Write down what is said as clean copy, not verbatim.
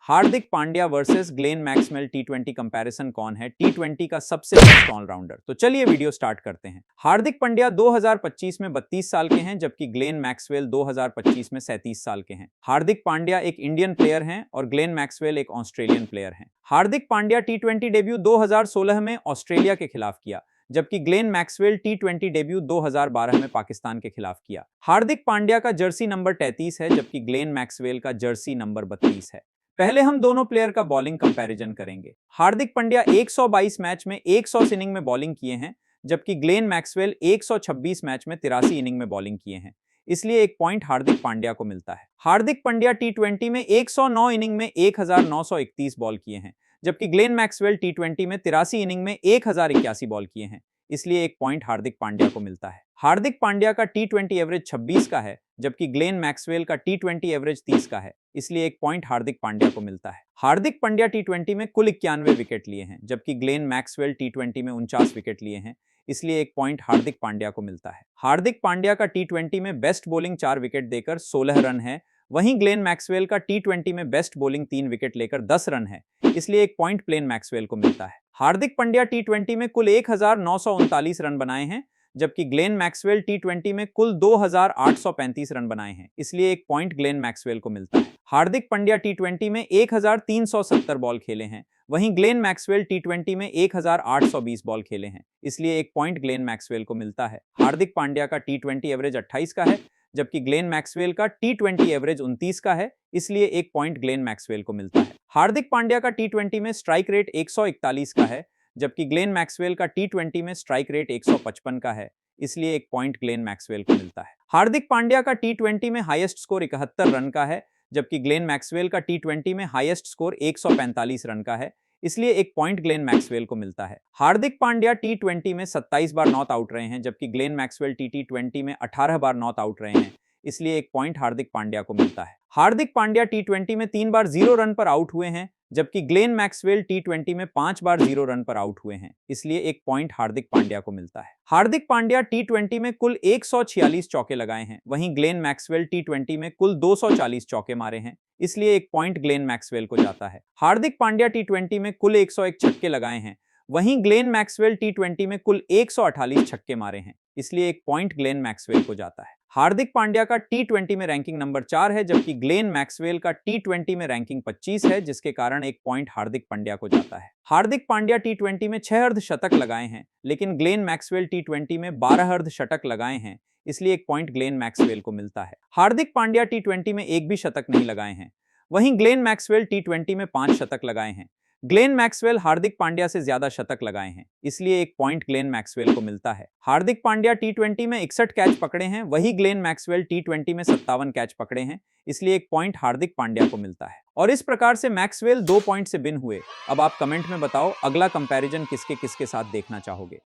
Hardik Pandya versus Glenn Maxwell टी20 comparison कौन है टी20 का सबसे बेस्ट ऑलराउंडर। तो चलिए वीडियो स्टार्ट करते हैं। हार्दिक पांड्या 2025 में 32 साल के हैं, जबकि ग्लेन मैक्सवेल 2025 में 37 साल के हैं। हार्दिक पांड्या एक इंडियन प्लेयर हैं और ग्लेन मैक्सवेल एक ऑस्ट्रेलियन प्लेयर हैं। हार्दिक पांड्या टी20 डेब्यू 2016 में ऑस्ट्रेलिया के खिलाफ किया, जबकि ग्लेन मैक्सवेल टी20 डेब्यू 2012 में पाकिस्तान के खिलाफ किया। हार्दिक पांड्या का जर्सी नंबर 33 है, जबकि ग्लेन मैक्सवेल का जर्सी नंबर 32 है। पहले हम दोनों प्लेयर का बॉलिंग कंपैरिजन करेंगे। हार्दिक पांड्या 122 मैच में 100 इनिंग में बॉलिंग किए हैं, जबकि ग्लेन मैक्सवेल 126 मैच में 83 इनिंग में बॉलिंग किए हैं, इसलिए एक पॉइंट हार्दिक पांड्या को मिलता है। हार्दिक पांड्या टी20 में 109 इनिंग में 1931 बॉल किए हैं, जबकि ग्लेन मैक्सवेल टी20 में 83 इनिंग में 1081 बॉल किए हैं, इसलिए एक पॉइंट हार्दिक पांड्या को मिलता है। हार्दिक पांड्या का टी20 एवरेज 26 का है, जबकि ग्लेन मैक्सवेल का टी20 एवरेज 30 का है, इसलिए एक पॉइंट हार्दिक पांड्या को मिलता है। हार्दिक पांड्या टी20 में कुल 91 विकेट लिए हैं, जबकि ग्लेन मैक्सवेल टी20 में 49 विकेट लिए हैं, इसलिए एक पॉइंट हार्दिक पांड्या को मिलता है। हार्दिक पांड्या का टी20 में बेस्ट बॉलिंग 4 विकेट देकर 16 रन है, वहीं ग्लेन मैक्सवेल का टी20 में बेस्ट बॉलिंग 3 विकेट लेकर 10 रन है, इसलिए एक पॉइंट ग्लेन मैक्सवेल को मिलता है। हार्दिक पांड्या टी20 में कुल 1939 रन बनाए हैं, जबकि ग्लेन मैक्सवेल टी20 में कुल 2835 रन बनाए हैं, इसलिए एक पॉइंट ग्लेन मैक्सवेल को मिलता है। हार्दिक पांड्या टी20 में 1370 बॉल खेले हैं, वहीं ग्लेन मैक्सवेल टी20 में 1820 बॉल खेले हैं, इसलिए एक पॉइंट ग्लेन मैक्सवेल को मिलता है। हार्दिक पांड्या का टी20 एवरेज 28 का है, जबकि ग्लेन मैक्सवेल का टी20 एवरेज 29 का है, इसलिए एक पॉइंट ग्लेन मैक्सवेल को मिलता है। हार्दिक पांड्या का टी20 में स्ट्राइक रेट 141 का है, जबकि ग्लेन मैक्सवेल का टी20 में स्ट्राइक रेट 155 का है, इसलिए एक पॉइंट ग्लेन मैक्सवेल को मिलता है। हार्दिक पांड्या का टी20 में हाईएस्ट स्कोर 71 रन का है, जबकि ग्लेन मैक्सवेल का टी20 में हाईएस्ट स्कोर 145 रन का है, इसलिए एक पॉइंट ग्लेन मैक्सवेल को मिलता है। हार्दिक पांड्या टी20 में 27 बार नॉट आउट रहे हैं, जबकि ग्लेन मैक्सवेल टी20 में 18 बार नॉट आउट रहे हैं, इसलिए एक पॉइंट हार्दिक पांड्या को मिलता है। हार्दिक पांड्या टी20 में 3 बार 0 रन पर आउट हुए हैं, जबकि ग्लेन मैक्सवेल टी20 में 5 बार 0 रन पर आउट हुए हैं, इसलिए एक पॉइंट हार्दिक पांड्या को मिलता है। हार्दिक पांड्या टी20 में कुल 146 चौके लगाए हैं, वहीं ग्लेन मैक्सवेल टी20 में कुल 240 चौके मारे हैं, इसलिए एक पॉइंट ग्लेन मैक्सवेल को जाता है। हार्दिक पांड्या टी20 में कुल 101 छक्के लगाए हैं, वहीं ग्लेन मैक्सवेल टी20 में कुल 148 छक्के मारे हैं, इसलिए एक पॉइंट ग्लेन मैक्सवेल को जाता है। हार्दिक पांड्या का टी20 में रैंकिंग नंबर 4 है, जबकि ग्लेन मैक्सवेल का टी20 में रैंकिंग 25 है, जिसके कारण एक पॉइंट हार्दिक पांड्या को जाता है। हार्दिक पांड्या टी20 में 6 अर्धशतक लगाए हैं, लेकिन ग्लेन मैक्सवेल टी20 में 12 अर्धशतक लगाए हैं, इसलिए एक पॉइंट ग्लेन मैक्सवेल को मिलता है। हार्दिक पांड्या टी20 में एक भी शतक नहीं लगाए हैं, वहीं ग्लेन मैक्सवेल टी20 में 5 शतक लगाए हैं। ग्लेन मैक्सवेल हार्दिक पांड्या से ज्यादा शतक लगाए हैं, इसलिए एक पॉइंट ग्लेन मैक्सवेल को मिलता है। हार्दिक पांड्या टी20 में 61 कैच पकड़े हैं, वही ग्लेन मैक्सवेल टी20 में 57 कैच पकड़े हैं, इसलिए एक पॉइंट हार्दिक पांड्या को मिलता है। और इस प्रकार से मैक्सवेल 2 पॉइंट से बिन हुए। अब आप कमेंट में बताओ अगला कंपैरिजन किसके किसके साथ देखना चाहोगे।